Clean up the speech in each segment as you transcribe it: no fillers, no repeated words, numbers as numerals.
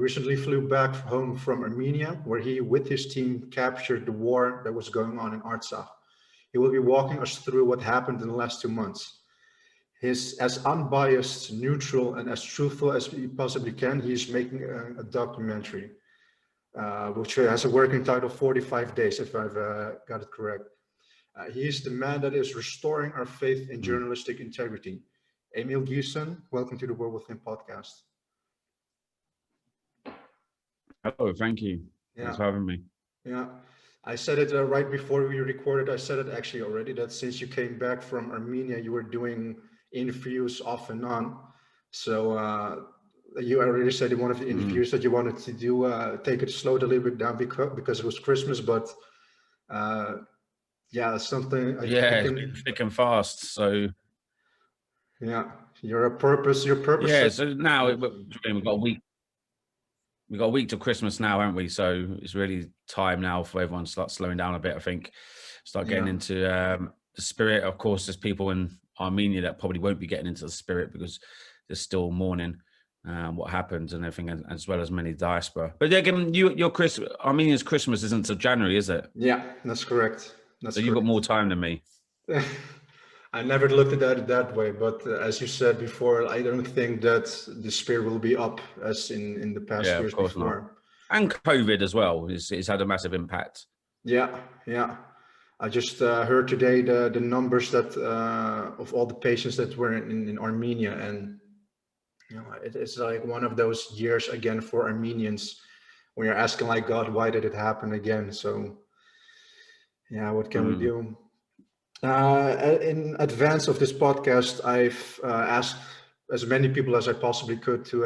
recently flew back home from Armenia, where he, with his team, captured the war that was going on in Artsakh. He will be walking us through what happened in the last 2 months. He's as unbiased, neutral, and as truthful as he possibly can. He's making a documentary, which has a working title, 45 Days, if I've got it correct. He is the man that is restoring our faith in journalistic integrity. Emile Ghessen, welcome to the World Within podcast. Oh, thank you. Thanks for having me. Yeah, I said it right before we recorded. I said it actually already, that since you came back from Armenia, you were doing interviews off and on. So you already said in one of the interviews that you wanted to do, take it slow, a little bit down because it was Christmas, but yeah, something. It's been thick and fast. So yeah, your purpose. Yeah, so now we've got a week. We've got a week till Christmas now, haven't we? So it's really time now for everyone to start slowing down a bit, I think. Start getting into the spirit. Of course, there's people in Armenia that probably won't be getting into the spirit because they're still mourning what happened and everything, as well as many diaspora. But again, Armenia's Christmas isn't until January, is it? Yeah, that's correct. So you've got more time than me. I never looked at it that way, but as you said before, I don't think that the spirit will be up as in the past years before. Not. And COVID as well, it's had a massive impact. Yeah. I just heard today the numbers that of all the patients that were in Armenia, and it's like one of those years again for Armenians when you're asking like, God, why did it happen again? So yeah, what can we do? In advance of this podcast, I've asked as many people as I possibly could to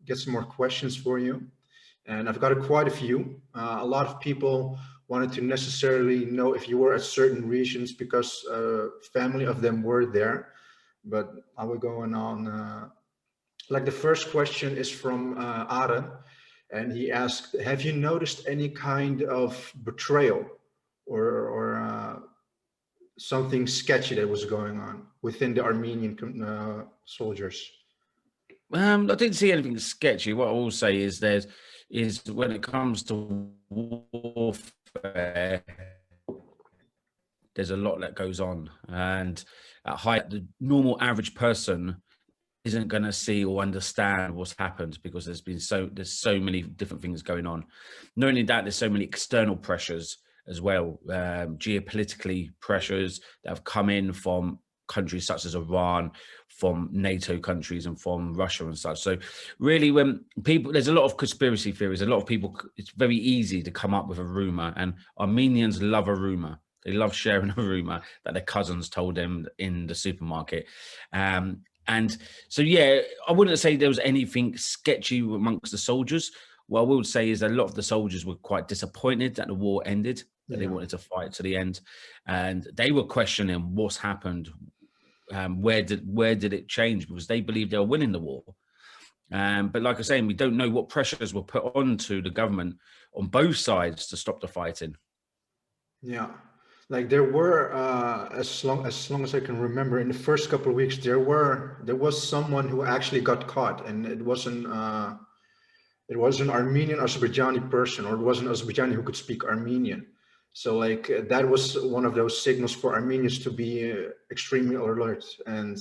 get some more questions for you, and I've got quite a few. A lot of people wanted to necessarily know if you were at certain regions because family of them were there, but I will go on. Like the first question is from Aaron, and he asked, "Have you noticed any kind of betrayal or something sketchy that was going on within the Armenian soldiers?" I didn't see anything sketchy. What I will say is when it comes to warfare, there's a lot that goes on, and at height, the normal average person isn't going to see or understand what's happened because there's so many different things going on. Not only that, there's so many external pressures as well, geopolitically pressures that have come in from countries such as Iran, from NATO countries, and from Russia and such. So really, when people, there's a lot of conspiracy theories, a lot of people, it's very easy to come up with a rumor, and Armenians love a rumor. They love sharing a rumor that their cousins told them in the supermarket. And so, yeah, I wouldn't say there was anything sketchy amongst the soldiers. What I would say is a lot of the soldiers were quite disappointed that the war ended, that they wanted to fight to the end. And they were questioning what's happened. Where did it change? Because they believed they were winning the war. But like I was saying, we don't know what pressures were put onto the government on both sides to stop the fighting. Yeah. Like there were, as long as I can remember, in the first couple of weeks, there was someone who actually got caught, and it was an Armenian Azerbaijani person, or it was an Azerbaijani who could speak Armenian. So like that was one of those signals for Armenians to be extremely alert, and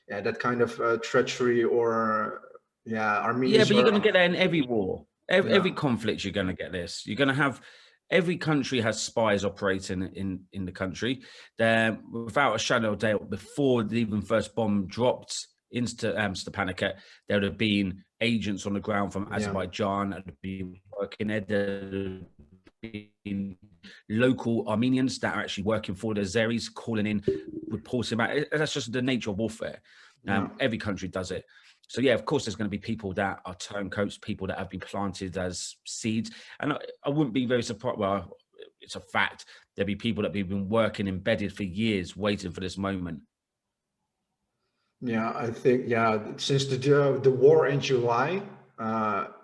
yeah, that kind of treachery or Armenians. Yeah, but you're going to get that in every war, every conflict. You're going to get this. You're going to have. Every country has spies operating in the country. Without a shadow of doubt, before the even first bomb dropped into Stepanakert, there would have been agents on the ground from Azerbaijan that would be working there. There would have been local Armenians that are actually working for the Azeris, calling in, reporting about it. That's just the nature of warfare. Every country does it. So yeah, of course, there's going to be people that are turncoats, people that have been planted as seeds. And I wouldn't be very surprised. Well, it's a fact. There'll be people that have been working embedded for years, waiting for this moment. Yeah, I think, since the war in July,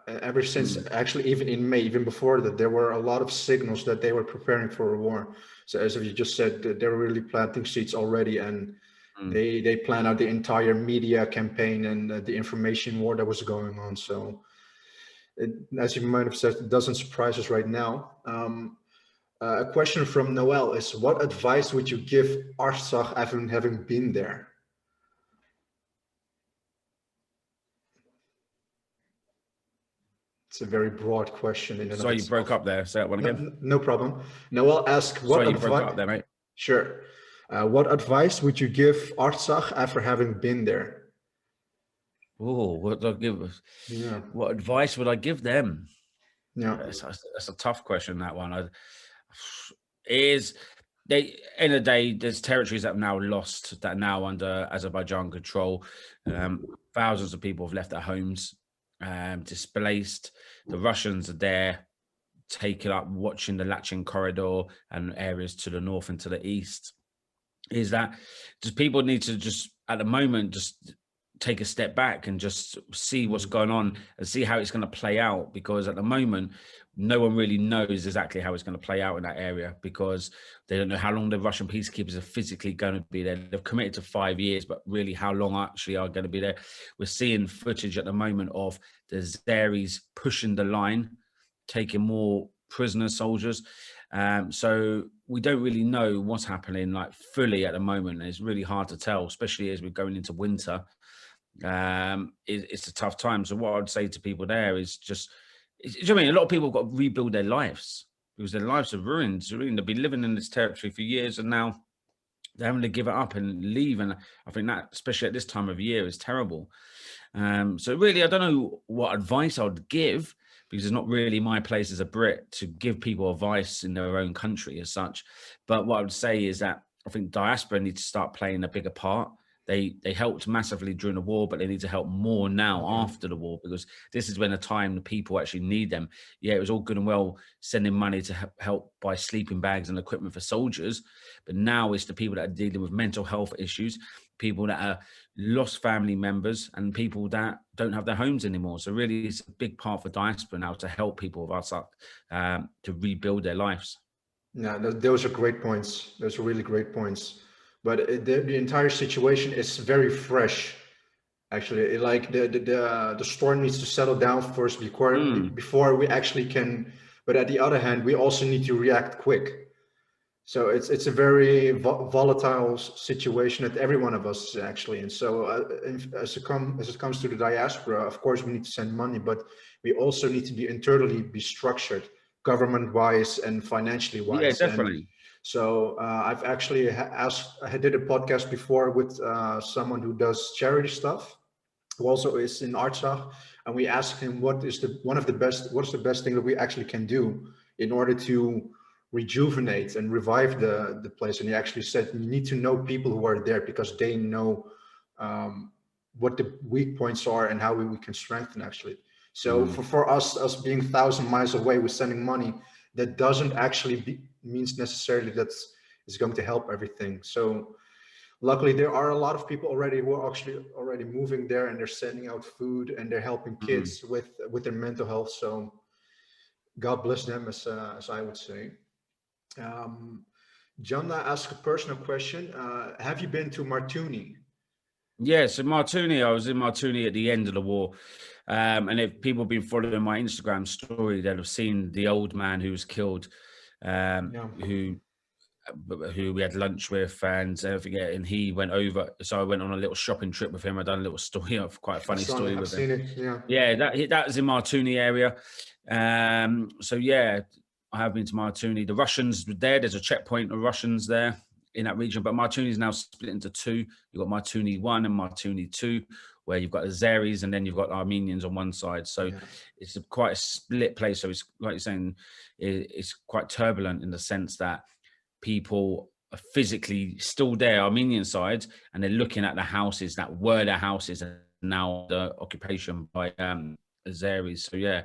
ever since actually even in May, even before that, there were a lot of signals that they were preparing for a war. So as you just said, they were really planting seeds already. And Mm. They plan out the entire media campaign and the information war that was going on. So, as you might have said, it doesn't surprise us right now. A question from Noel is: what advice would you give Artsakh having been there? It's a very broad question in and of Sorry, you broke itself. up there. Say that one again. No problem. Noel asks: what Sorry, you broke advice? up there, mate. Sure. What advice would you give Artsakh after having been there? Oh, what would I give? Yeah. What advice would I give them? Yeah. That's a tough question. That one is they. In the day, there's territories that are now lost, that are now under Azerbaijan control. Thousands of people have left their homes, displaced. The Russians are there, taking up, watching the Lachin corridor and areas to the north and to the east. Is that just people need to just at the moment just take a step back and just see what's going on and see how it's going to play out, because at the moment no one really knows exactly how it's going to play out in that area, because they don't know how long the Russian peacekeepers are physically going to be there. They've committed to 5 years, but really how long actually are going to be there. We're seeing footage at the moment of the Azeris pushing the line, taking more prisoner soldiers. So we don't really know what's happening like fully at the moment. It's really hard to tell, especially as we're going into winter. It's a tough time. So what I'd say to people there is just, I mean, a lot of people have got to rebuild their lives because their lives are ruined. They've been living in this territory for years and now they're having to give it up and leave. And I think that, especially at this time of year, is terrible. So really, I don't know what advice I'd give, because it's not really my place as a Brit to give people advice in their own country as such. But what I would say is that I think diaspora needs to start playing a bigger part. They helped massively during the war, but they need to help more now after the war, because this is when the time the people actually need them. Yeah, it was all good and well sending money to help buy sleeping bags and equipment for soldiers, but now it's the people that are dealing with mental health issues, people that are lost family members, and people that don't have their homes anymore. So really, it's a big part for diaspora now to help people of Artsakh to rebuild their lives. Yeah, those are great points. Those are really great points. But the entire situation is very fresh. Actually, like the storm needs to settle down first before we actually can. But at the other hand, we also need to react quick. So it's a very volatile situation that every one of us is actually. And so as it comes to the diaspora, of course we need to send money, but we also need to be internally be structured, government wise and financially wise. Yeah, definitely. And so I've actually I did a podcast before with someone who does charity stuff, who also is in Artsakh, and we asked him what is the best thing that we actually can do in order to rejuvenate and revive the place. And he actually said you need to know people who are there, because they know what the weak points are and how we can strengthen actually. So for us being 1,000 miles away with sending money, that doesn't actually means necessarily that it's going to help everything. So luckily there are a lot of people already who are actually already moving there, and they're sending out food and they're helping kids with their mental health. So God bless them, as I would say. Jonna asked a personal question. Have you been to Martuni? Yeah, so Martuni, I was in Martuni at the end of the war. And if people have been following my Instagram story, they'll have seen the old man who was killed, who we had lunch with, and I forget, and he went over. So I went on a little shopping trip with him. I done a little story, quite a funny story with him. I've seen it. Yeah, that was in Martuni area. So yeah, I have been to Martuni. The Russians were there. There's a checkpoint of Russians there in that region, but Martuni is now split into two. You've got Martuni 1 and Martuni 2, where you've got Azeris and then you've got Armenians on one side. So it's quite a split place. So it's like you're saying, it's quite turbulent in the sense that people are physically still there, Armenian side, and they're looking at the houses that were their houses and now the occupation by Azeris. So yeah.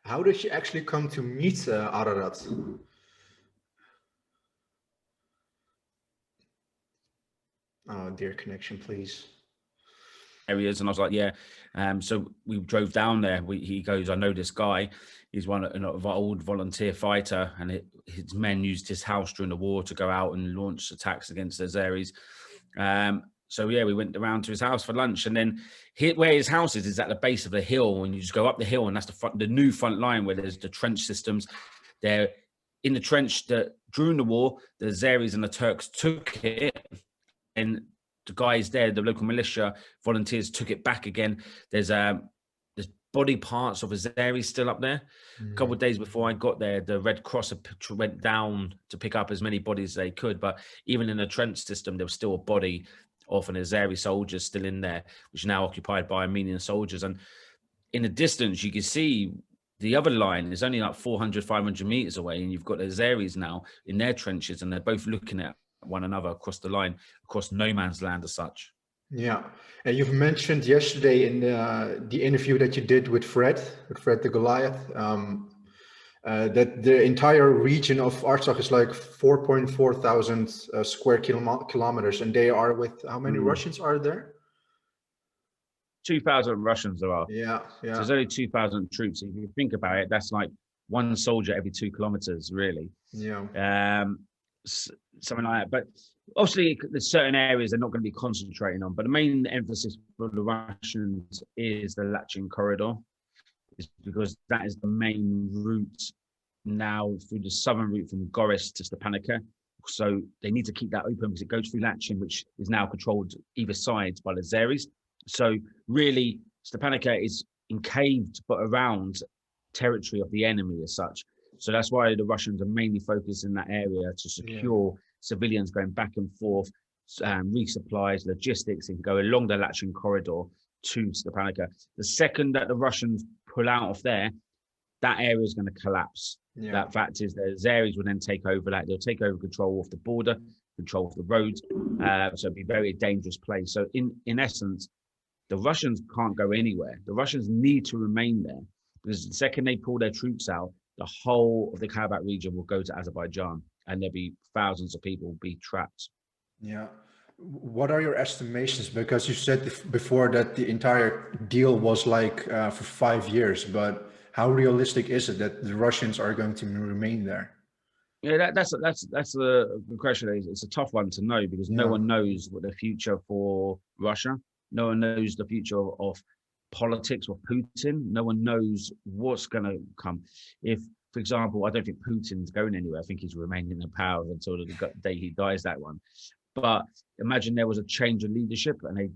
How did she actually come to meet Ararat? Oh, dear connection, please. areas. And I was like, yeah. So we drove down there. He goes, I know this guy. He's an old volunteer fighter, and his men used his house during the war to go out and launch attacks against the Azeris. So yeah, we went around to his house for lunch, and then where his house is at the base of the hill, and you just go up the hill, and that's the new front line where there's the trench systems. They're in the trench that during the war, the Azeris and the Turks took it, and the guys there, the local militia volunteers, took it back again. There's body parts of Azeris still up there. A couple of days before I got there, the Red Cross went down to pick up as many bodies as they could. But even in the trench system, there was still a body of an Azeri soldier still in there, which is now occupied by Armenian soldiers. And in the distance, you can see the other line is only like 400, 500 meters away. And you've got the Azeris now in their trenches, and they're both looking at one another across the line, across no man's land as such. Yeah, and you've mentioned yesterday in the interview that you did with Fred the Goliath, that the entire region of Artsakh is like 4.4 thousand square kilometers, and they are with how many Russians are there? 2,000 Russians there are. Yeah. So there's only 2,000 troops. If you think about it, that's like one soldier every 2 kilometers, really. Yeah. Something like that. But obviously, there's certain areas they're not going to be concentrating on. But the main emphasis for the Russians is the Lachin corridor, is because that is the main route now through the southern route from Goris to Stepanakert. So they need to keep that open because it goes through Lachin, which is now controlled either side by the Azeris. So really, Stepanakert is encaved but around territory of the enemy as such. So that's why the Russians are mainly focused in that area to secure civilians going back and forth, resupplies, logistics, and go along the Lachin corridor to Stepanakert. The second that the Russians pull out of there, that area is going to collapse. Yeah. That fact is the Azeris will then take over that. They'll take over control of the border, control of the roads. So it'd be a very dangerous place. So in essence, the Russians can't go anywhere. The Russians need to remain there because the second they pull their troops out, the whole of the Karabakh region will go to Azerbaijan, and there'll be thousands of people will be trapped. Yeah. What are your estimations? Because you said before that the entire deal was like for 5 years, but how realistic is it that the Russians are going to remain there? Yeah, that's a good question. It's a tough one to know because no one knows what the future for Russia. No one knows the future of politics or Putin. No one knows what's going to come. If, for example, I don't think Putin's going anywhere. I think he's remaining in power until the day he dies, that one. But imagine there was a change of leadership and they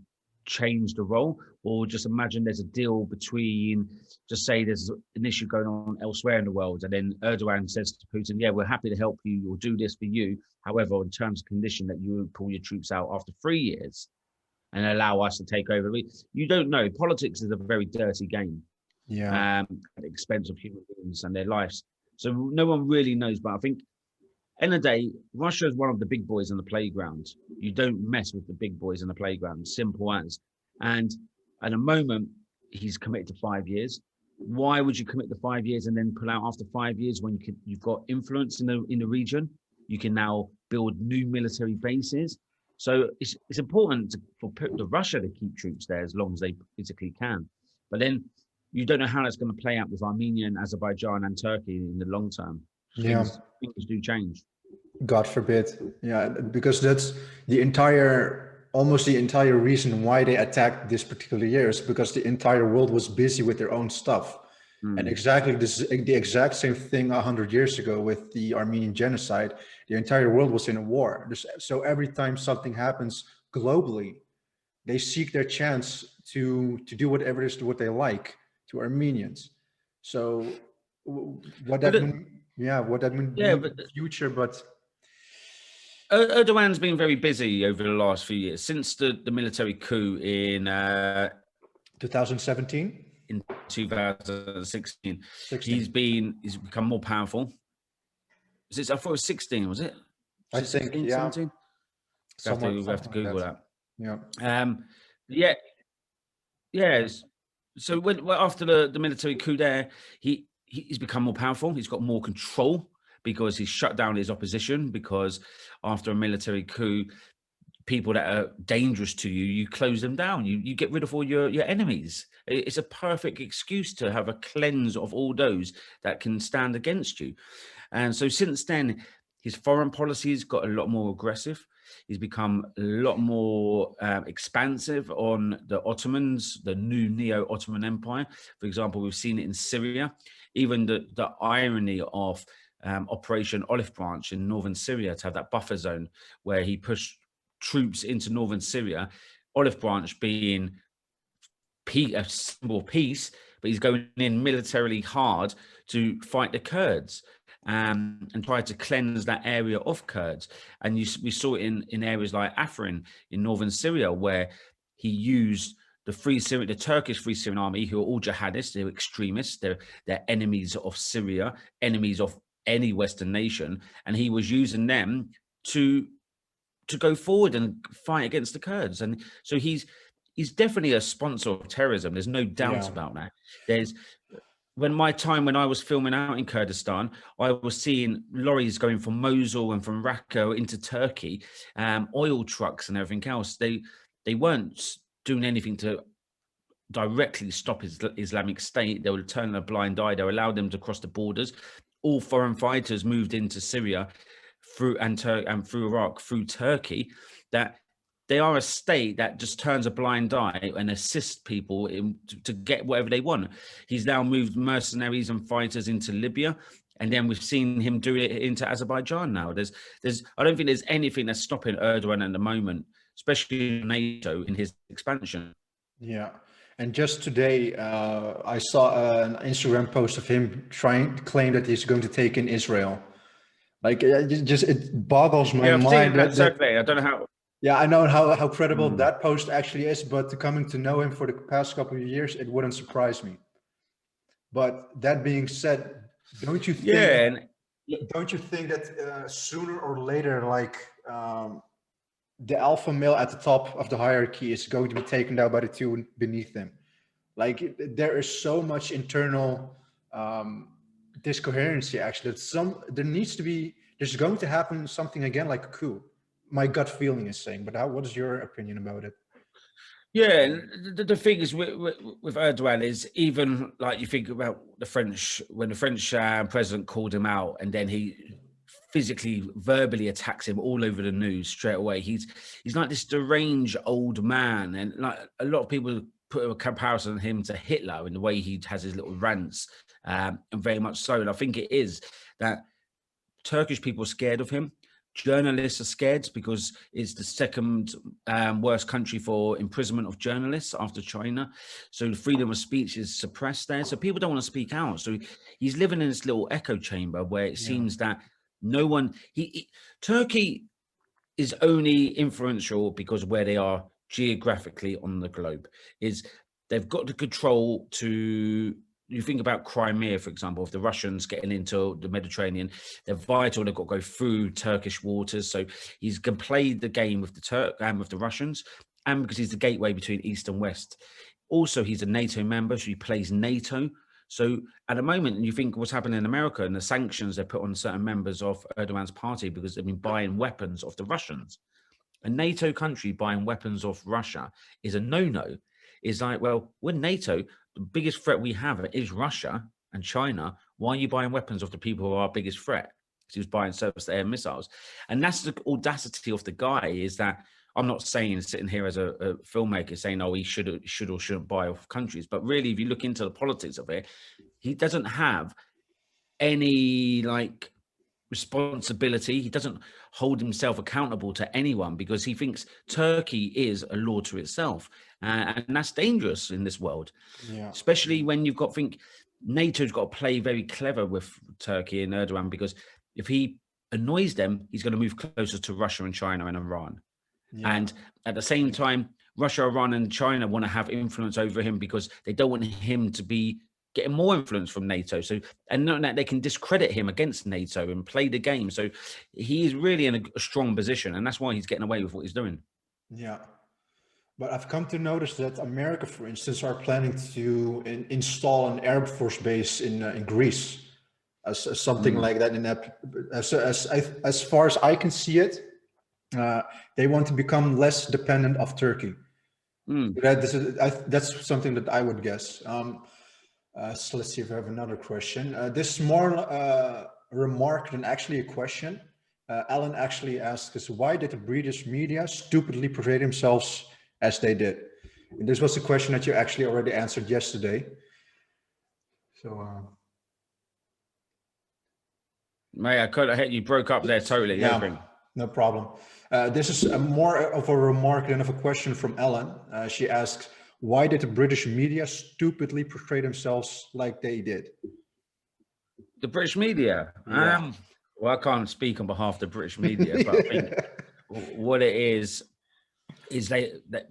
changed the role, or just imagine there's a deal between, just say there's an issue going on elsewhere in the world, and then Erdogan says to Putin, yeah, we're happy to help you, we'll do this for you. However, on terms of condition that you pull your troops out after 3 years and allow us to take over. You don't know. Politics is a very dirty game. Yeah. At the expense of human beings and their lives. So no one really knows, but I think end of the day, Russia is one of the big boys on the playground. You don't mess with the big boys on the playground, simple as. And at the moment, he's committed to 5 years. Why would you commit to 5 years and then pull out after 5 years when you've got influence in the region? You can now build new military bases. So it's important for Russia to keep troops there as long as they physically can. But then you don't know how that's going to play out with Armenia and Azerbaijan and Turkey in the long term. Things do change. God forbid. Yeah, because that's almost the entire reason why they attacked this particular year is because the entire world was busy with their own stuff. And exactly this is the exact same thing 100 years ago with the Armenian genocide. The entire world was in a war. So every time something happens globally, they seek their chance to do whatever it is to what they like to Armenians. So what that means in the future, but Erdogan's been very busy over the last few years since the military coup in 2017. In 2016, he's become more powerful. I thought it was 16, was it? I think 16, yeah. 17? We have to Google that. Yeah. Yeah. So after the military coup there, he's become more powerful. He's got more control because he's shut down his opposition. Because after a military coup, people that are dangerous to you, you close them down. You get rid of all your enemies. It's a perfect excuse to have a cleanse of all those that can stand against you. And so since then, his foreign policy has got a lot more aggressive. He's become a lot more expansive on the Ottomans, the new neo-Ottoman Empire. For example, we've seen it in Syria. Even the irony of Operation Olive Branch in northern Syria, to have that buffer zone where he pushed troops into northern Syria, Olive Branch being a symbol of peace, but he's going in militarily hard to fight the Kurds and try to cleanse that area of Kurds. And we saw it in areas like Afrin in northern Syria, where he used the Turkish Free Syrian Army, who are all jihadists, they're extremists, they're enemies of Syria, enemies of any Western nation, and he was using them to go forward and fight against the Kurds. And so he's definitely a sponsor of terrorism. There's no doubt about that. When I was filming out in Kurdistan, I was seeing lorries going from Mosul and from Raqqa into Turkey, oil trucks and everything else. They weren't doing anything to directly stop Islamic State. They were turning a blind eye. They allowed them to cross the borders. All foreign fighters moved into Syria through Iraq, through Turkey. That they are a state that just turns a blind eye and assists people to get whatever they want. He's now moved mercenaries and fighters into Libya, and then we've seen him do it into Azerbaijan now. I don't think there's anything that's stopping Erdogan at the moment, especially NATO, in his expansion. Yeah. And just today, I saw an Instagram post of him trying to claim that he's going to take in Israel. Like, it boggles my mind. Exactly. I don't know how. Yeah, I know how credible that post actually is, but coming to know him for the past couple of years, it wouldn't surprise me. But that being said, don't you think? Don't you think that sooner or later, like the alpha male at the top of the hierarchy is going to be taken down by the two beneath them? Like, there is so much internal discoherency actually that there's going to happen something again, like a coup. My gut feeling is saying, but what is your opinion about it? Yeah, the thing is with Erdogan is, even like you think about when the French president called him out, and then he physically, verbally attacks him all over the news straight away. He's like this deranged old man, and like a lot of people put a comparison on him to Hitler in the way he has his little rants, and very much so. And I think it is that Turkish people are scared of him. Journalists are scared because it's the second worst country for imprisonment of journalists after China. So the freedom of speech is suppressed there. So people don't want to speak out. So he's living in this little echo chamber where it seems that no one, Turkey is only influential because of where they are geographically on the globe. They've got the control to. You think about Crimea, for example, if the Russians getting into the Mediterranean, they're vital. They've got to go through Turkish waters. So he's can play the game with with the Russians, and because he's the gateway between East and West. Also, he's a NATO member, so he plays NATO. So at the moment, you think what's happening in America and the sanctions they put on certain members of Erdogan's party because they've been buying weapons of the Russians. A NATO country buying weapons of Russia is a no-no. It's like, well, we're NATO. The biggest threat we have is Russia and China. Why are you buying weapons of the people who are our biggest threat? Because he was buying surface-to-air missiles. And that's the audacity of the guy, is that I'm not saying, sitting here as a filmmaker, saying, oh, he should or shouldn't buy off countries. But really, if you look into the politics of it, he doesn't have any, like, responsibility. He doesn't hold himself accountable to anyone because he thinks Turkey is a law to itself. And that's dangerous in this world, especially when you've got, NATO's got to play very clever with Turkey and Erdogan, because if he annoys them, he's going to move closer to Russia and China and Iran. And at the same time, Russia, Iran and China want to have influence over him because they don't want him to be getting more influence from NATO. So, and knowing that they can discredit him against NATO and play the game. So he is really in a strong position, and that's why he's getting away with what he's doing. Yeah. But I've come to notice that America, for instance, are planning to install an Air Force base in Greece, as something like that. As far as I can see it, They want to become less dependent of Turkey. Mm. That's something that I would guess. So let's see if I have another question. This is more a remark than actually a question. Alan actually asked us, why did the British media stupidly portray themselves as they did? And this was a question that you actually already answered yesterday. So, Mate, I couldn't hit you. Broke up there totally. yeah, no problem. This is more of a remark than of a question from Ellen. She asks, why did the British media stupidly portray themselves like they did? The British media. Yeah. Well, I can't speak on behalf of the British media, but I think what it is that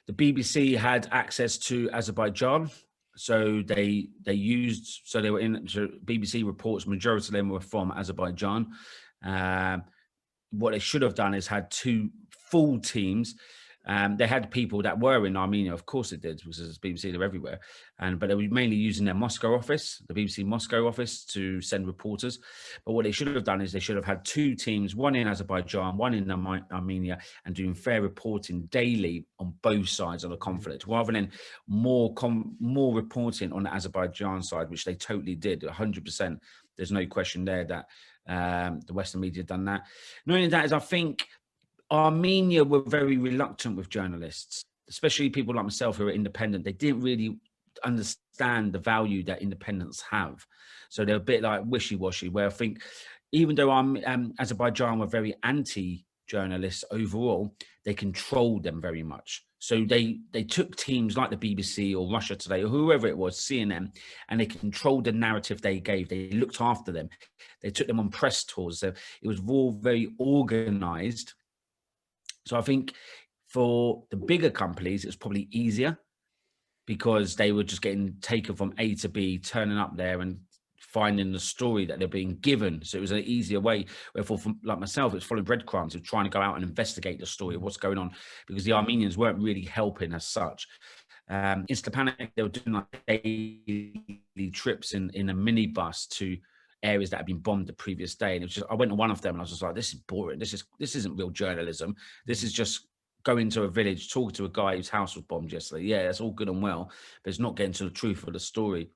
the BBC had access to Azerbaijan. So they were in BBC reports. Majority of them were from Azerbaijan. What they should have done is had two full teams. They had people that were in Armenia, of course it did, because it's BBC, they're everywhere. But they were mainly using their Moscow office, the BBC Moscow office, to send reporters. But what they should have done is they should have had two teams, one in Azerbaijan, one in Armenia, and doing fair reporting daily on both sides of the conflict, rather than more reporting on the Azerbaijan side, which they totally did, 100%. There's no question there that the Western media done that. Not only that, is I think Armenia were very reluctant with journalists, especially people like myself who are independent. They didn't really understand the value that independents have. So they're a bit like wishy-washy, where I think even though Azerbaijan were very anti-journalists overall, they controlled them very much. So they took teams like the BBC or Russia Today or whoever it was, CNN, and they controlled the narrative they gave. They looked after them. They took them on press tours. So it was all very organized. So I think for the bigger companies, it's probably easier because they were just getting taken from A to B, turning up there and finding the story that they're being given. So it was an easier way. Wherefore, like myself, it's following breadcrumbs of trying to go out and investigate the story of what's going on, because the Armenians weren't really helping as such. In Stepanakert, they were doing like daily trips in a minibus to areas that had been bombed the previous day, and it was just, I went to one of them and I was just like, this is boring. This isn't real journalism. This is just going to a village, talking to a guy whose house was bombed yesterday. Yeah, that's all good and well, but it's not getting to the truth of the story.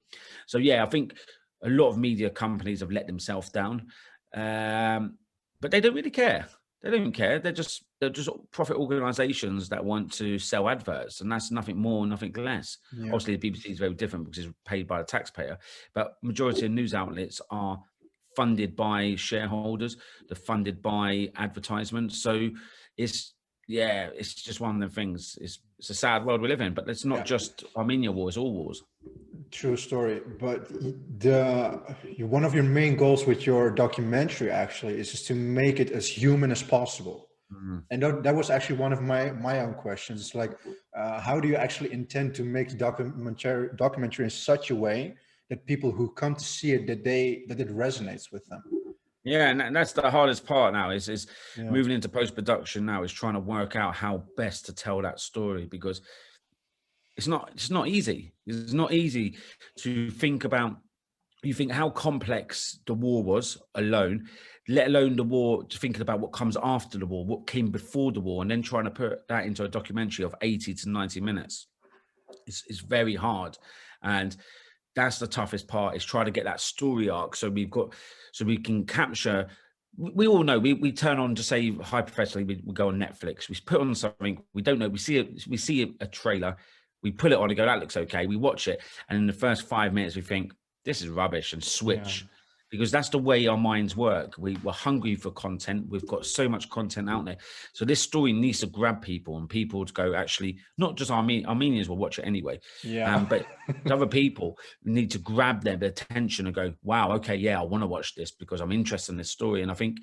So yeah, I think a lot of media companies have let themselves down, but they don't really care. They don't care. They're just profit organisations that want to sell adverts, and that's nothing more, nothing less. Yeah. Obviously, the BBC is very different because it's paid by the taxpayer, but majority of news outlets are funded by shareholders. They're funded by advertisements. So it's just one of the things. It's a sad world we live in, but it's not just Armenia war; it's all wars. True story. But one of your main goals with your documentary actually is just to make it as human as possible. Mm-hmm. And that was actually one of my own questions. It's like, how do you actually intend to make the documentary in such a way that people who come to see it, that it resonates with them? Yeah, and that's the hardest part now is moving into post-production now, is trying to work out how best to tell that story, because it's not easy. It's not easy to think about. You think how complex the war was alone, let alone the war, to thinking about what comes after the war, what came before the war, and then trying to put that into a documentary of 80 to 90 minutes. It's very hard. And that's the toughest part, is trying to get that story arc. So we can capture. We all know we turn on, to say hypothetically, we go on Netflix, we put on something, we don't know, we see a trailer, we put it on and go, that looks okay. We watch it, and in the first 5 minutes we think, this is rubbish, and switch, because that's the way our minds work. We're hungry for content. We've got so much content out there. So this story needs to grab people, and people to go, actually, not just Armenians will watch it anyway. Yeah. But other people need to grab their attention and go, wow, okay, yeah, I want to watch this because I'm interested in this story. And I think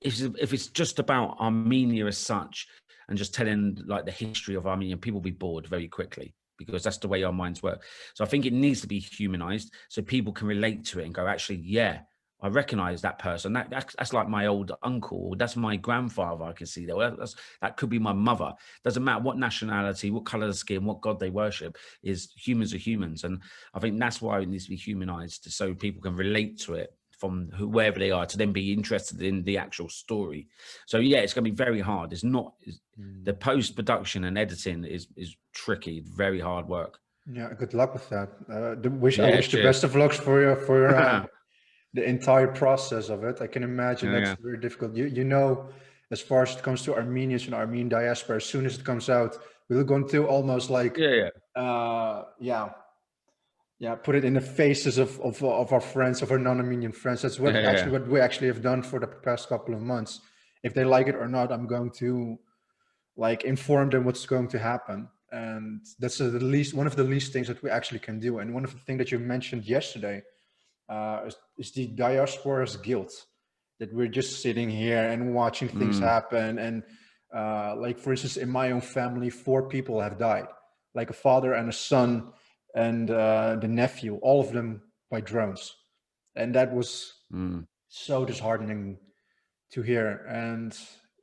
if it's just about Armenia as such and just telling like the history of Armenia, people will be bored very quickly, because that's the way our minds work. So I think it needs to be humanized so people can relate to it and go, actually, yeah, I recognize that person. That's like my old uncle, or that's my grandfather. I can see that. Well, that could be my mother. Doesn't matter what nationality, what color of skin, what God they worship, is humans are humans. And I think that's why it needs to be humanized, so people can relate to it from whoever they are to then be interested in the actual story. So yeah, it's going to be very hard. The post-production and editing is tricky, very hard work. Yeah, good luck with that. I Yeah, wish the cheers. best of luck for your the entire process of it. I can imagine that's Yeah. very difficult. You know, as far as it comes to Armenians and Armenian diaspora, as soon as it comes out, we're going to almost like, Yeah. put it in the faces of our friends, of our non-Armenian friends. That's what Yeah. what we actually have done for the past couple of months. If they like it or not, I'm going to like inform them what's going to happen. And that's one of the least things that we actually can do. And one of the things that you mentioned yesterday is the diaspora's guilt, that we're just sitting here and watching things happen. And like, for instance, in my own family, 4 people have died, like a father and a son and the nephew, all of them by drones. And that was so disheartening to hear. And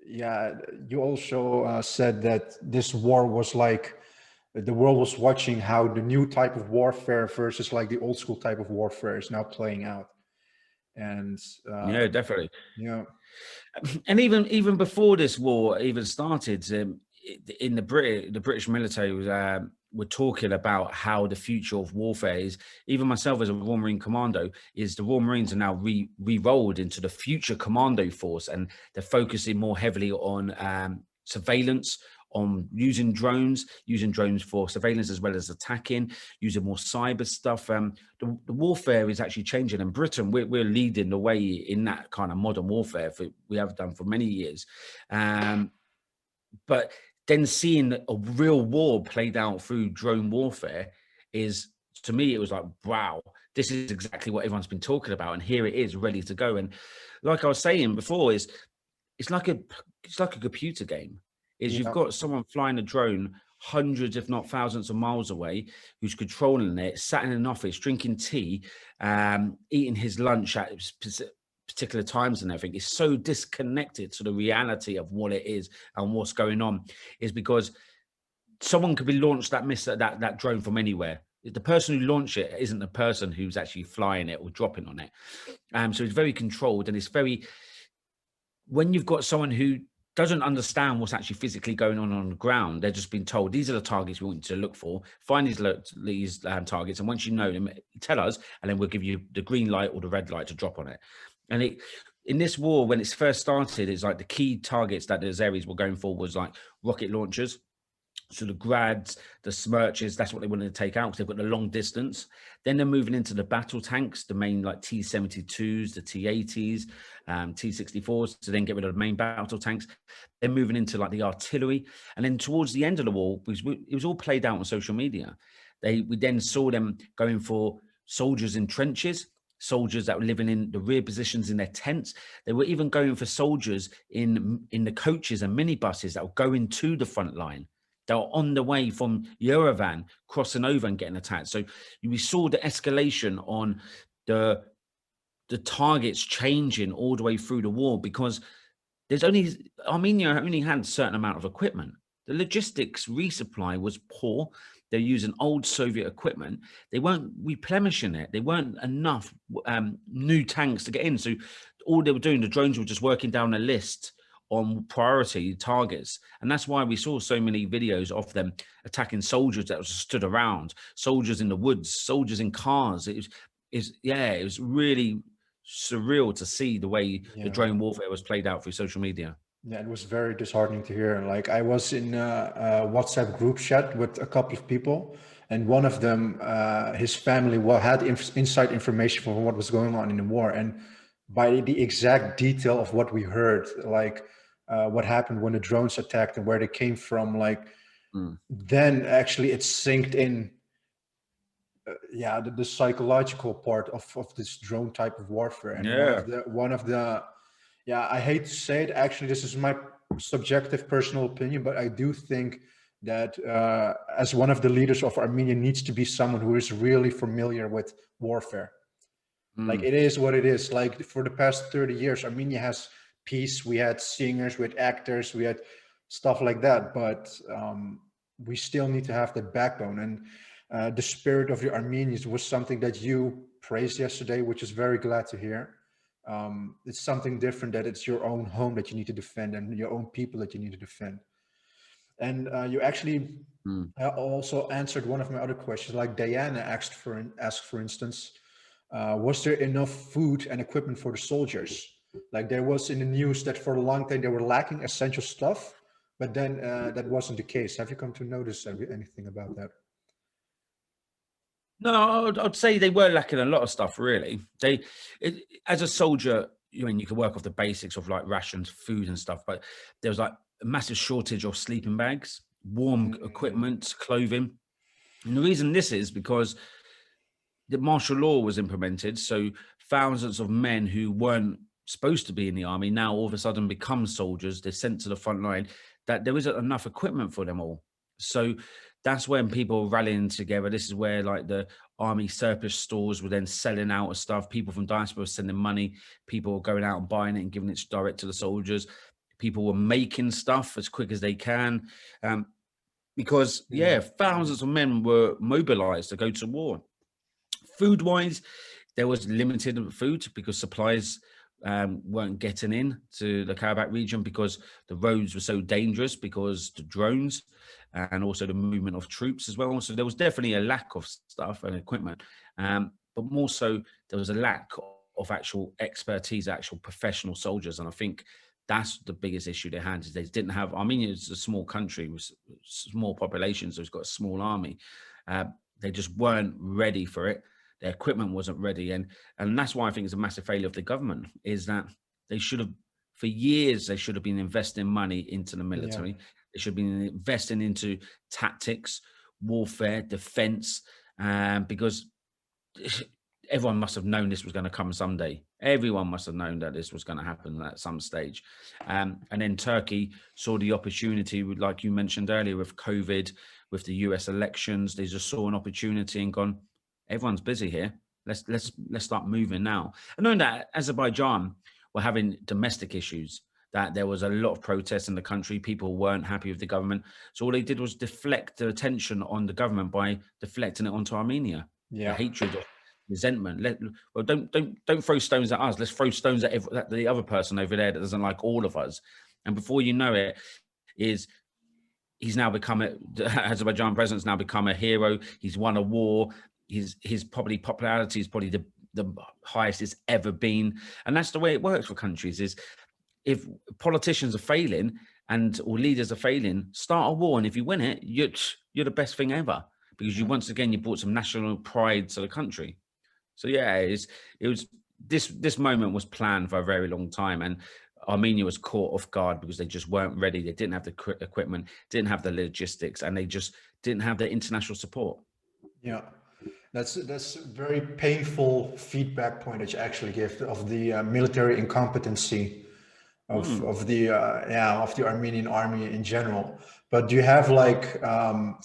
yeah, you also said that this war was like, the world was watching how the new type of warfare versus like the old school type of warfare is now playing out. And Yeah, definitely. yeah, And even before this war even started, in the British military were talking about how the future of warfare is. Even myself as a Royal Marine Commando, is the Royal Marines are now re-rolled into the future commando force, and they're focusing more heavily on surveillance, on using drones for surveillance as well as attacking, using more cyber stuff. The warfare is actually changing, and Britain, we're leading the way in that kind of modern warfare. We have done for many years. But then seeing a real war played out through drone warfare is, to me, it was like, wow, this is exactly what everyone's been talking about, and here it is, ready to go. And like I was saying before, it's like a computer game. You've got someone flying a drone hundreds, if not thousands of miles away, who's controlling it, sat in an office, drinking tea, eating his lunch at particular times and everything. Is so disconnected to the reality of what it is and what's going on, is because someone could be launched that drone from anywhere. The person who launched it isn't the person who's actually flying it or dropping on it. So it's very controlled, and it's very, when you've got someone who doesn't understand what's actually physically going on the ground, they're just being told, these are the targets we want you to look for, find these targets, and once you know them, tell us, and then we'll give you the green light or the red light to drop on it. And in this war, when it's first started, it's like the key targets that the Azeris were going for was like rocket launchers. So the Grads, the Smirches, that's what they wanted to take out because they've got the long distance. Then they're moving into the battle tanks, the main like T-72s, the T-80s, T-64s, to then get rid of the main battle tanks. They're moving into like the artillery. And then towards the end of the war, it was all played out on social media. We then saw them going for soldiers in trenches, soldiers that were living in the rear positions in their tents. They were even going for soldiers in the coaches and minibuses that were going to the front line. They were on the way from Yerevan, crossing over and getting attacked. So we saw the escalation on the targets changing all the way through the war, because Armenia only had a certain amount of equipment. The logistics resupply was poor. They're using old Soviet equipment. They weren't replenishing it. They weren't enough new tanks to get in. So all they were doing, the drones were just working down a list on priority targets. And that's why we saw so many videos of them attacking soldiers that stood around, soldiers in the woods, soldiers in cars. It was really surreal to see the way the drone warfare was played out through social media. Yeah, it was very disheartening to hear. Like, I was in a WhatsApp group chat with a couple of people, and one of them, his family had inside information for what was going on in the war. And by the exact detail of what we heard, like what happened when the drones attacked and where they came from, like then actually it synced in. The psychological part of this drone type of warfare. And one of the I hate to say it, actually this is my subjective personal opinion, but I do think that as one of the leaders of Armenia needs to be someone who is really familiar with warfare. Like, it is what it is. Like, for the past 30 years, Armenia has peace. We had singers, we had actors, we had stuff like that, but we still need to have that backbone. And the spirit of the Armenians was something that you praised yesterday, which is very glad to hear. it's something different, that it's your own home that you need to defend and your own people that you need to defend. And you actually Mm. also answered one of my other questions. Like Diana asked, for instance, was there enough food and equipment for the soldiers? Like there was in the news that for a long time they were lacking essential stuff, but then that wasn't the case. Have you come to notice anything about that? No, I'd say they were lacking a lot of stuff. Really, as a soldier, you can work off the basics of like rations, food, and stuff. But there was like a massive shortage of sleeping bags, warm equipment, clothing. And the reason this is because the martial law was implemented. So thousands of men who weren't supposed to be in the army now all of a sudden become soldiers. They're sent to the front line, that there isn't enough equipment for them all. So that's when people are rallying together. This is where like the army surplus stores were then selling out of stuff. People from diaspora were sending money. People were going out and buying it and giving it direct to the soldiers. People were making stuff as quick as they can. Because, thousands of men were mobilized to go to war. Food-wise, there was limited food because supplies weren't getting in to the Karabakh region because the roads were so dangerous, because the drones and also the movement of troops as well. So there was definitely a lack of stuff and equipment, but more so there was a lack of actual expertise, actual professional soldiers. And I think that's the biggest issue they had, is they didn't have. Armenia is a small country with small population, so it's got a small army. They just weren't ready for it. Their equipment wasn't ready, and that's why I think it's a massive failure of the government, is that they should have, for years, they should have been investing money into the military. Yeah. They should have been investing into tactics, warfare, defense, because everyone must have known this was going to come someday. Everyone must have known that this was going to happen at some stage. And then Turkey saw the opportunity, like you mentioned earlier, with COVID, with the US elections. They just saw an opportunity and gone, everyone's busy here. Let's start moving now. And knowing that Azerbaijan were having domestic issues, that there was a lot of protests in the country, people weren't happy with the government. So all they did was deflect the attention on the government by deflecting it onto Armenia. The hatred, resentment. Don't throw stones at us. Let's throw stones at the other person over there that doesn't like all of us. And before you know it, he's now become the Azerbaijan president's now become a hero. He's won a war. His popularity is probably the highest it's ever been. And that's the way it works for countries, is if politicians are failing or leaders are failing, start a war. And if you win it, you're the best thing ever, because you brought some national pride to the country. So it was this moment was planned for a very long time, and Armenia was caught off guard because they just weren't ready. They didn't have the equipment, didn't have the logistics, and they just didn't have the international support. Yeah, that's a very painful feedback point that you actually give of the military incompetency of the Armenian army in general. But do you have, like,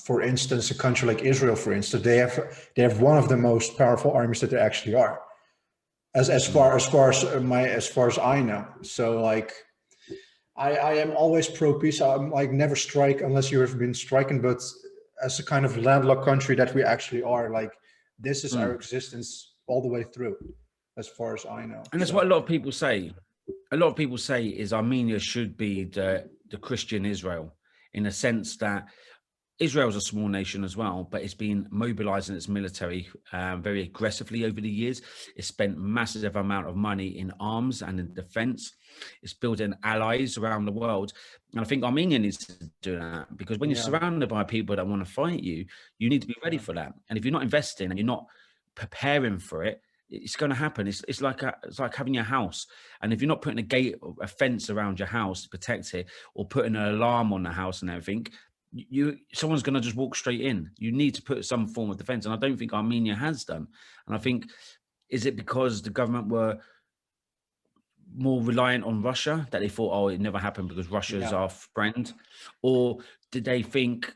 for instance, a country like Israel, for instance, they have one of the most powerful armies that there actually are, as far as I know. So like, I am always pro peace. I'm like, never strike unless you have been striking. But as a kind of landlocked country that we actually are, like, this is our existence all the way through, as far as I know. And that's what a lot of people say. A lot of people say is Armenia should be the Christian Israel, in a sense that Israel's a small nation as well, but it's been mobilizing its military very aggressively over the years. It's spent massive amount of money in arms and in defense. It's building allies around the world. And I think Armenia needs to do that, because when you're surrounded by people that want to fight you, you need to be ready for that. And if you're not investing and you're not preparing for it, it's going to happen. It's like having your house, and if you're not putting a fence around your house to protect it, or putting an alarm on the house and everything, someone's going to just walk straight in. You need to put some form of defense, and I don't think Armenia has done. And I think, is it because the government were more reliant on Russia, that they thought, oh, it never happened because Russia's our friend, or did they think,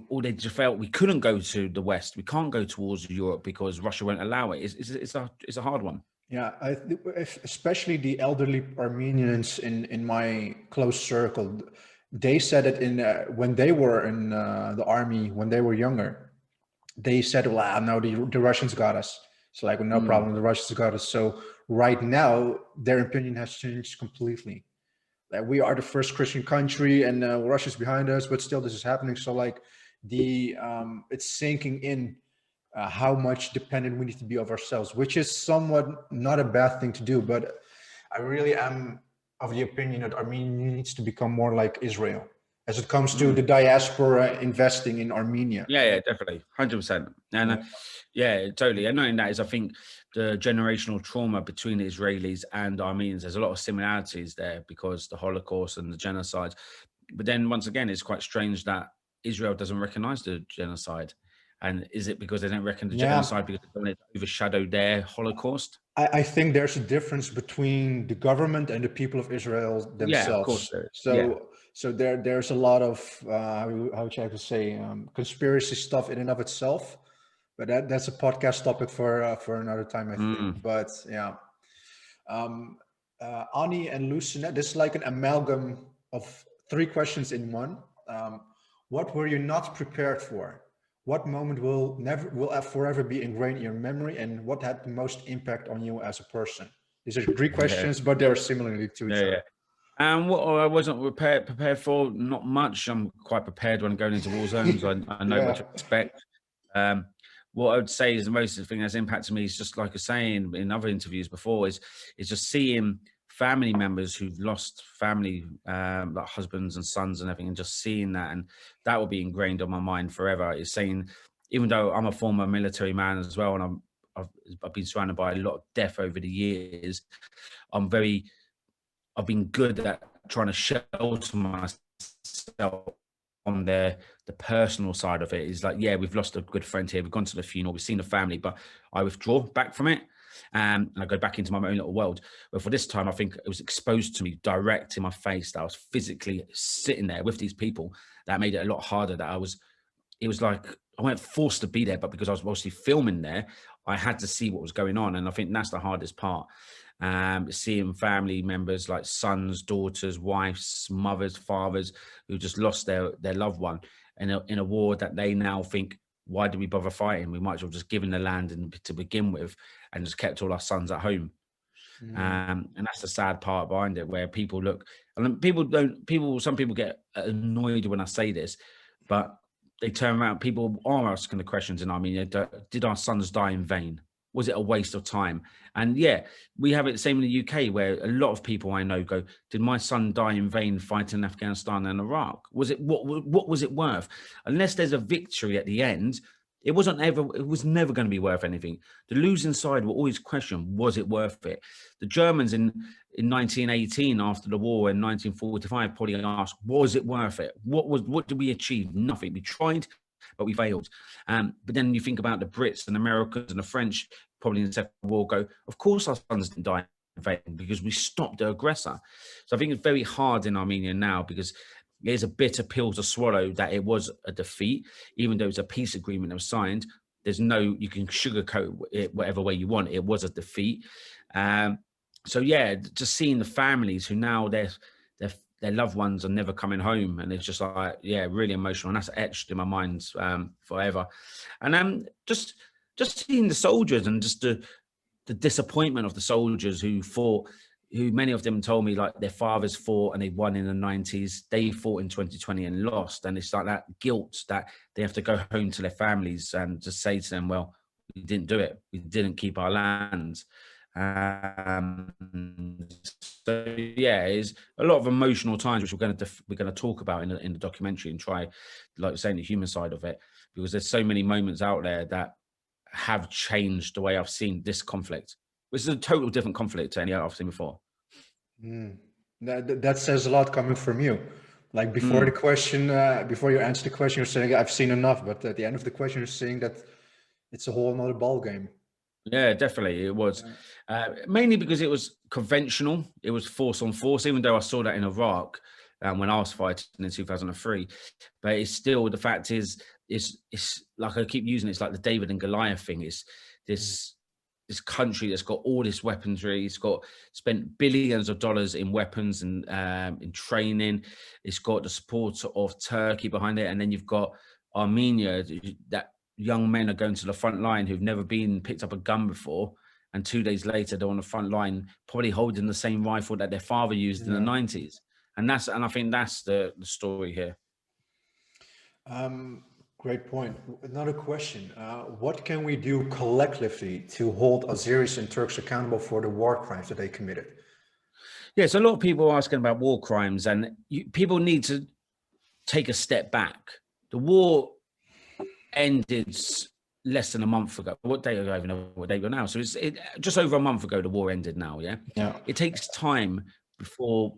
or they just felt we couldn't go to the West, we can't go towards Europe because Russia won't allow it? It's a hard one. Yeah, especially the elderly Armenians in my close circle, they said it when they were in the army, when they were younger. They said, well, no, the Russians got us. It's like, no problem, the Russians got us. So right now, their opinion has changed completely. Like, we are the first Christian country, and Russia's behind us, but still this is happening. So like it's sinking in how much dependent we need to be of ourselves, which is somewhat not a bad thing to do. But I really am of the opinion that Armenia needs to become more like Israel as it comes to the diaspora investing in Armenia. Yeah, definitely, 100%. And yeah, totally. And knowing that is, I think the generational trauma between the Israelis and Armenians, there's a lot of similarities there because the Holocaust and the genocide. But then once again, it's quite strange that Israel doesn't recognize the genocide. And is it because they don't reckon the genocide because they don't want it to overshadow their Holocaust? I think there's a difference between the government and the people of Israel themselves. Yeah, of course there is. So there's a lot of how would you say conspiracy stuff in and of itself, but that's a podcast topic for another time, I think. But yeah, Ani and Lucina, this is like an amalgam of 3 questions in one. What were you not prepared for? What moment will forever be ingrained in your memory, and what had the most impact on you as a person? These are Greek questions, but they're similarly to each other. And what I wasn't prepared for, not much. I'm quite prepared when going into war zones. I know what to expect. What I would say is the most thing that's impacted me is just like I was saying in other interviews before is just seeing family members who've lost family, like husbands and sons and everything, and just seeing that, and that will be ingrained on my mind forever. Is saying, even though I'm a former military man as well, and I've been surrounded by a lot of death over the years, I've been good at trying to shelter myself on the personal side of it. Is like, yeah, we've lost a good friend here. We've gone to the funeral. We've seen the family, but I withdraw back from it. And I go back into my own little world. But for this time, I think it was exposed to me direct in my face that I was physically sitting there with these people. That made it a lot harder. It was like I weren't forced to be there, but because I was mostly filming there, I had to see what was going on. And I think that's the hardest part. Seeing family members like sons, daughters, wives, mothers, fathers who just lost their loved one in a war that they now think, why do we bother fighting? We might as well just given the land to begin with and just kept all our sons at home. And that's the sad part behind it, where people look, and some people get annoyed when I say this, but they turn around, people are asking the questions in Armenia, did our sons die in vain? Was it a waste of time? And yeah, we have it the same in the UK, where a lot of people I know go, did my son die in vain fighting in Afghanistan and Iraq? Was it what was it worth? Unless there's a victory at the end, it was never going to be worth anything. The losing side will always question, was it worth it? The Germans in 1918, after the war in 1945, probably asked, was it worth it? What did we achieve? Nothing. We tried, but we failed. But then you think about the Brits and Americans and the French, probably in the Second World War, go, of course our sons didn't die in vain because we stopped the aggressor. So I think it's very hard in Armenia now, because it's a bitter pill to swallow that it was a defeat, even though it's a peace agreement that was signed. You can sugarcoat it whatever way you want. It was a defeat. So yeah, just seeing the families who now their loved ones are never coming home, and it's just like, yeah, really emotional, and that's etched in my mind forever. And just seeing the soldiers and just the disappointment of the soldiers who fought, who many of them told me like their fathers fought and they won in the 90s. They fought in 2020 and lost, and it's like that guilt that they have to go home to their families and just say to them, well, we didn't do it. We didn't keep our lands. So yeah, it's a lot of emotional times which we're going to talk about in the documentary, and try, like you're saying, the human side of it, because there's so many moments out there that have changed the way I've seen this conflict, which is a total different conflict to any other I've seen before. That says a lot coming from you. Like before the question, before you answer the question, you're saying I've seen enough, but at the end of the question, you're saying that it's a whole another ball game. Yeah, definitely it was. Mainly because it was conventional. It was force on force, even though I saw that in Iraq when I was fighting in 2003. But it's still, the fact is, it's like I keep using, it's like the David and Goliath thing. It's this country that's got all this weaponry. It's got spent billions of dollars in weapons and in training. It's got the support of Turkey behind it. And then you've got Armenia, that young men are going to the front line who've never picked up a gun before, and 2 days later they're on the front line, probably holding the same rifle that their father used in the 90s. And I think that's the story here. Great point. Another question. What can we do collectively to hold Azeris and Turks accountable for the war crimes that they committed? Yeah, so a lot of people are asking about war crimes, and people need to take a step back. The war ended less than a month ago. What day ago? I don't even know what day ago now. So it's just over a month ago. The war ended now. Yeah. It takes time before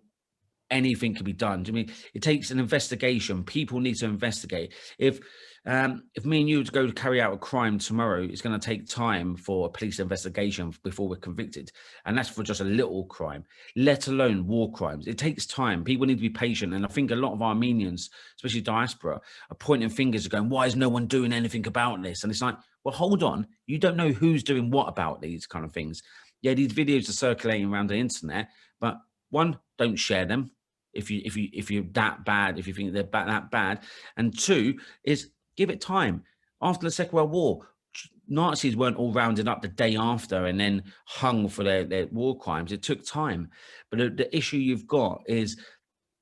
anything can be done. I mean, it takes an investigation. People need to investigate. If me and you to go to carry out a crime tomorrow, it's going to take time for a police investigation before we're convicted. And that's for just a little crime, let alone war crimes. It takes time. People need to be patient. And I think a lot of Armenians, especially diaspora, are pointing fingers and going, why is no one doing anything about this? And it's like, well, hold on. You don't know who's doing what about these kind of things. Yeah, these videos are circulating around the internet, but one, don't share them if you're that bad, if you think they're that bad. And two is give it time. After the Second World War, Nazis weren't all rounded up the day after and then hung for their war crimes. It took time. But the issue you've got is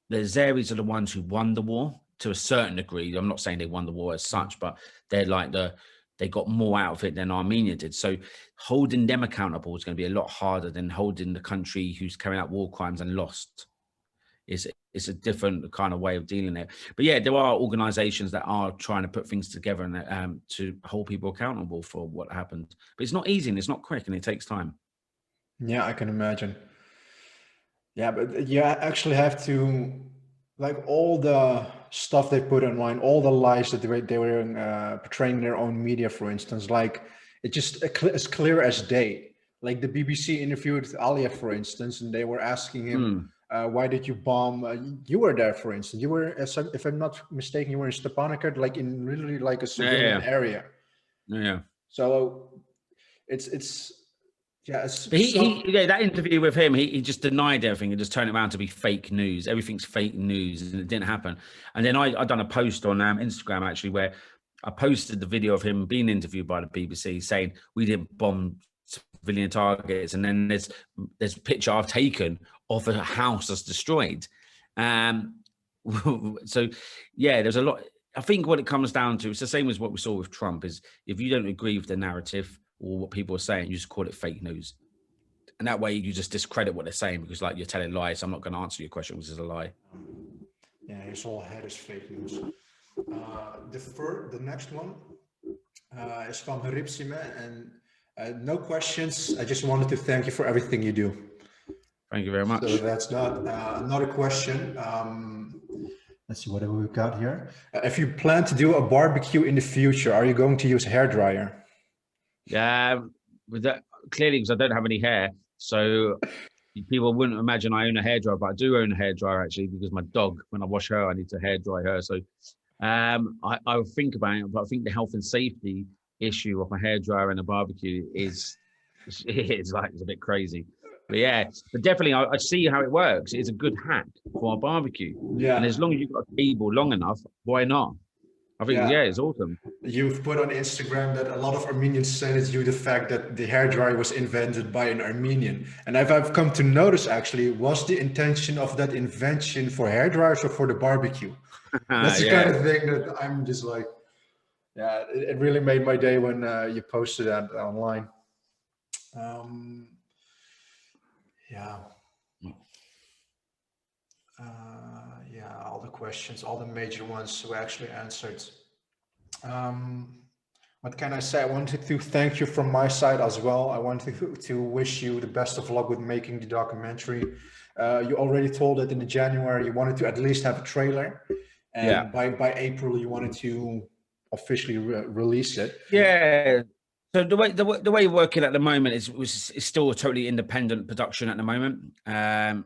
the Azeris are the ones who won the war to a certain degree. I'm not saying they won the war as such, but they're like they got more out of it than Armenia did. So holding them accountable is going to be a lot harder than holding the country who's carrying out war crimes and lost. It's a different kind of way of dealing it. But yeah, there are organizations that are trying to put things together and to hold people accountable for what happened. But it's not easy and it's not quick and it takes time. Yeah, I can imagine. Yeah, but you actually have to, like, all the stuff they put online, all the lies that they were portraying in their own media, for instance, like it's just as clear as day. Like the BBC interviewed Aliyev, for instance, and they were asking him, why did you bomb? You were there, for instance. You were, if I'm not mistaken, you were in Stepanakert, like in literally like a civilian area. Yeah. So it's But that interview with him, he just denied everything and just turned it around to be fake news. Everything's fake news, and it didn't happen. And then I done a post on Instagram actually where I posted the video of him being interviewed by the BBC saying we didn't bomb civilian targets, and then there's a picture I've taken of a house that's destroyed. So yeah, there's a lot. I think what it comes down to, it's the same as what we saw with Trump, is if you don't agree with the narrative or what people are saying, you just call it fake news. And that way you just discredit what they're saying because like you're telling lies. I'm not going to answer your question, which is a lie. Yeah, his whole head is fake news. The next one is from Haripsime, and no questions. I just wanted to thank you for everything you do. Thank you very much. So that's not another question. Let's see what we've got here. If you plan to do a barbecue in the future, are you going to use a hairdryer? Yeah, clearly because I don't have any hair, so people wouldn't imagine I own a hairdryer, but I do own a hairdryer actually because my dog, when I wash her, I need to hairdry her. So I would think about it, but I think the health and safety issue of a hairdryer and a barbecue is a bit crazy. But yeah, but definitely I see how it works. It's a good hack for a barbecue. Yeah. And as long as you've got a table long enough, why not? I think, yeah, it's awesome. You've put on Instagram that a lot of Armenians say it's due to the fact that the hairdryer was invented by an Armenian. And I've come to notice, actually, was the intention of that invention for hairdryers or for the barbecue? That's the kind of thing that I'm just like, yeah, it really made my day when you posted that online. All the questions, all the major ones we actually answered. What can I say? I wanted to thank you from my side as well. I wanted to wish you the best of luck with making the documentary. You already told that in January you wanted to at least have a trailer, and by April you wanted to officially release it. Yeah. So the way you're working at the moment is still a totally independent production at the moment.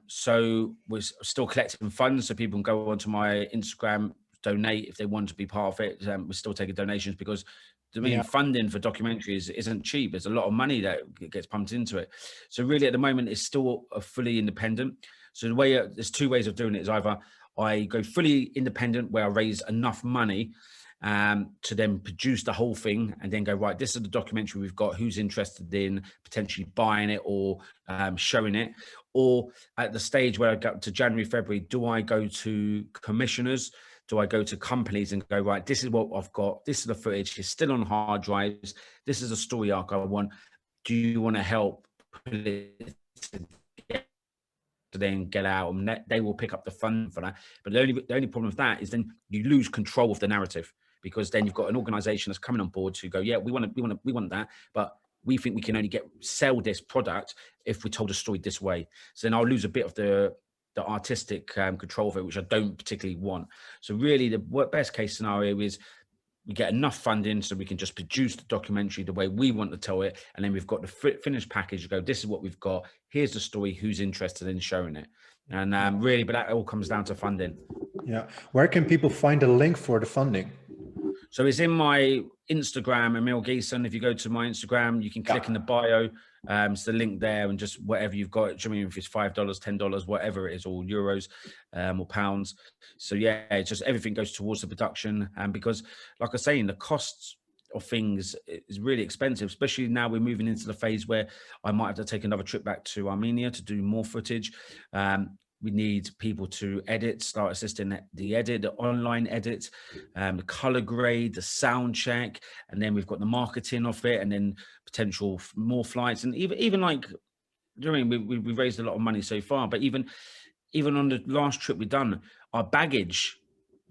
So we're still collecting funds, so people can go onto my Instagram, donate if they want to be part of it. We're still taking donations because funding for documentaries isn't cheap. There's a lot of money that gets pumped into it. So really at the moment it's still a fully independent. So the way there's two ways of doing it is either I go fully independent where I raise enough money to then produce the whole thing and then go, right, this is the documentary we've got, who's interested in potentially buying it or showing it? Or at the stage where I got to January, February, do I go to commissioners? Do I go to companies and go, right, this is what I've got, this is the footage, it's still on hard drives, this is a story arc I want, do you want to help put it to then get out? And they will pick up the fund for that. But the only problem with that is then you lose control of the narrative, because then you've got an organization that's coming on board to go, yeah, we want that, but we think we can only sell this product if we told a story this way. So then I'll lose a bit of the artistic control of it, which I don't particularly want. So really the best case scenario is we get enough funding so we can just produce the documentary the way we want to tell it, and then we've got the finished package. Go, this is what we've got, here's the story, who's interested in showing it? And really, but that all comes down to funding. Yeah. Where can people find a link for the funding? So it's in my Instagram, Emile Ghessen. If you go to my Instagram, you can click in the bio. It's the link there, and just whatever you've got. I mean, if it's $5, $10, whatever it is, or euros or pounds. So yeah, it's just everything goes towards the production. And because, like I was saying, the costs of things is really expensive, especially now we're moving into the phase where I might have to take another trip back to Armenia to do more footage. We need people to edit, start assisting the edit, the online edit, the color grade, the sound check, and then we've got the marketing of it, and then potential more flights, and even like during we raised a lot of money so far, but even on the last trip we've done, our baggage,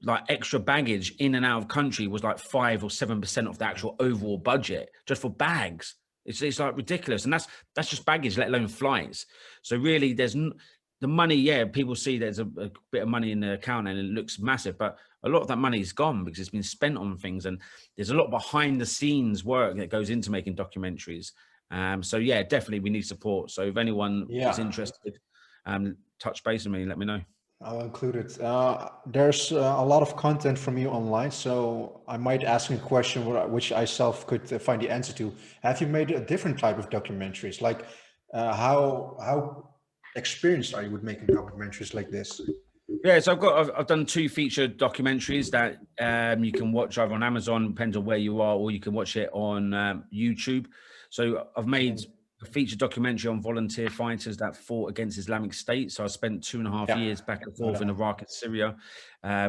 like extra baggage in and out of country, was like 5 or 7% of the actual overall budget just for bags. It's like ridiculous, and that's just baggage, let alone flights. So really, there's the money, yeah, people see there's a bit of money in the account and it looks massive, but a lot of that money is gone because it's been spent on things, and there's a lot behind the scenes work that goes into making documentaries. So yeah, definitely we need support. So if anyone is interested, touch base with me, let me know. I'll include it. There's a lot of content from you online, so I might ask a question which I self could find the answer to. Have you made a different type of documentaries? Like how experienced are you with making documentaries like this? Yeah, so I've done 2 featured documentaries that you can watch either on Amazon, depends on where you are, or you can watch it on YouTube. So I've made a feature documentary on volunteer fighters that fought against Islamic State. So I spent 2.5 years back and forth in Iraq and Syria,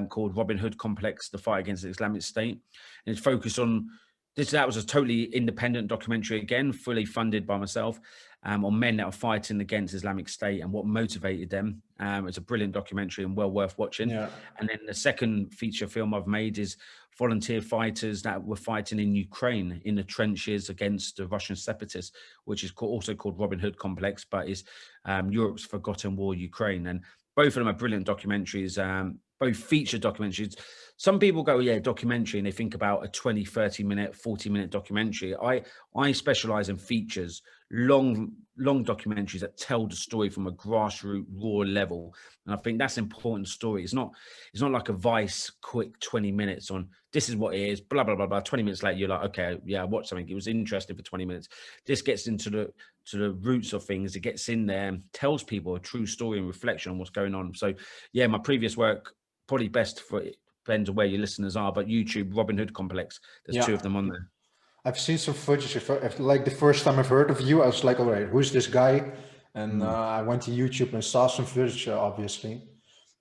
called Robin Hood Complex, the fight against the Islamic State. And it's focused on that was a totally independent documentary, again, fully funded by myself, on men that are fighting against Islamic State and what motivated them. It's a brilliant documentary and well worth watching. Yeah. And then the second feature film I've made is volunteer fighters that were fighting in Ukraine in the trenches against the Russian separatists, which is also called Robin Hood Complex, but is Europe's Forgotten War, Ukraine. And both of them are brilliant documentaries, both feature documentaries. Some people go, yeah, documentary, and they think about a 20, 30 minute, 40-minute documentary. I specialize in features, long documentaries that tell the story from a grassroots raw level. And I think that's an important story. It's not like a Vice quick 20 minutes on this is what it is, blah, blah, blah, blah. 20 minutes later, you're like, okay, yeah, I watched something. It was interesting for 20 minutes. This gets into the roots of things. It gets in there and tells people a true story and reflection on what's going on. So yeah, my previous work, probably best for it, depends on where your listeners are, but YouTube, Robin Hood Complex, there's 2 of them on there. I've seen some footage. If like the first time I've heard of you, I was like, all right, who's this guy? And I went to YouTube and saw some footage, obviously.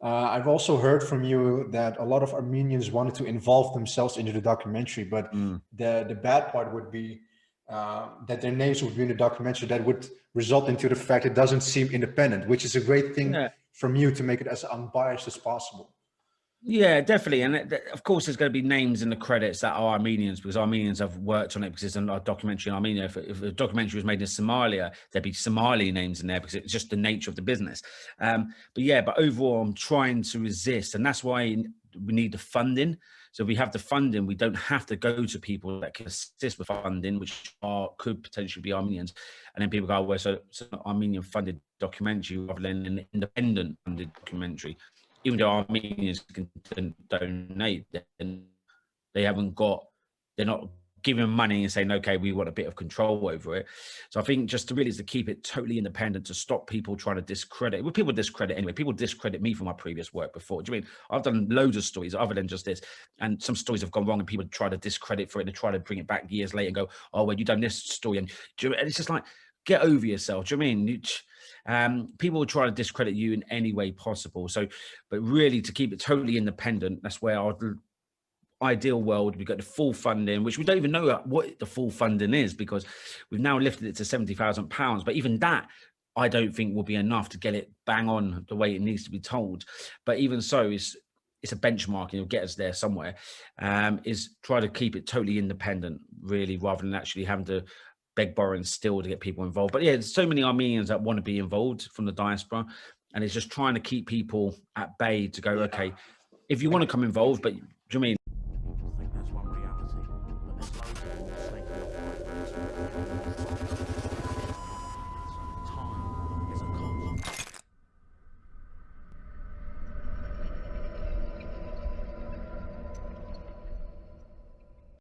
I've also heard from you that a lot of Armenians wanted to involve themselves into the documentary, but the bad part would be that their names would be in the documentary. That would result into the fact it doesn't seem independent, which is a great thing from you to make it as unbiased as possible. Yeah, definitely. And of course, there's going to be names in the credits that are Armenians, because Armenians have worked on it, because it's a documentary in Armenia. If a documentary was made in Somalia, there'd be Somali names in there because it's just the nature of the business. But overall, I'm trying to resist. And that's why we need the funding. So if we have the funding, we don't have to go to people that can assist with funding, which could potentially be Armenians. And then people go, well, so it's an Armenian funded documentary rather than an independent funded documentary. Even though Armenians can donate, they're not giving money and saying, okay, we want a bit of control over it. So I think just to really is to keep it totally independent, to stop people trying to discredit. Well, people discredit anyway. People discredit me for my previous work before. Do you mean I've done loads of stories other than just this, and some stories have gone wrong and people try to discredit for it and try to bring it back years later and go, oh, well, you've done this story. And it's just like, get over yourself. Do you know what I mean? People will try to discredit you in any way possible. So, but really to keep it totally independent, that's where I'd ideal world, we've got the full funding, which we don't even know what the full funding is, because we've now lifted it to £70,000. But even that, I don't think will be enough to get it bang on the way it needs to be told. But even so, it's a benchmark, and it'll get us there somewhere. Is try to keep it totally independent, really, rather than actually having to beg, borrow, and steal to get people involved. But yeah, there's so many Armenians that want to be involved from the diaspora, and it's just trying to keep people at bay to go, okay, if you want to come involved, but do you know what I mean?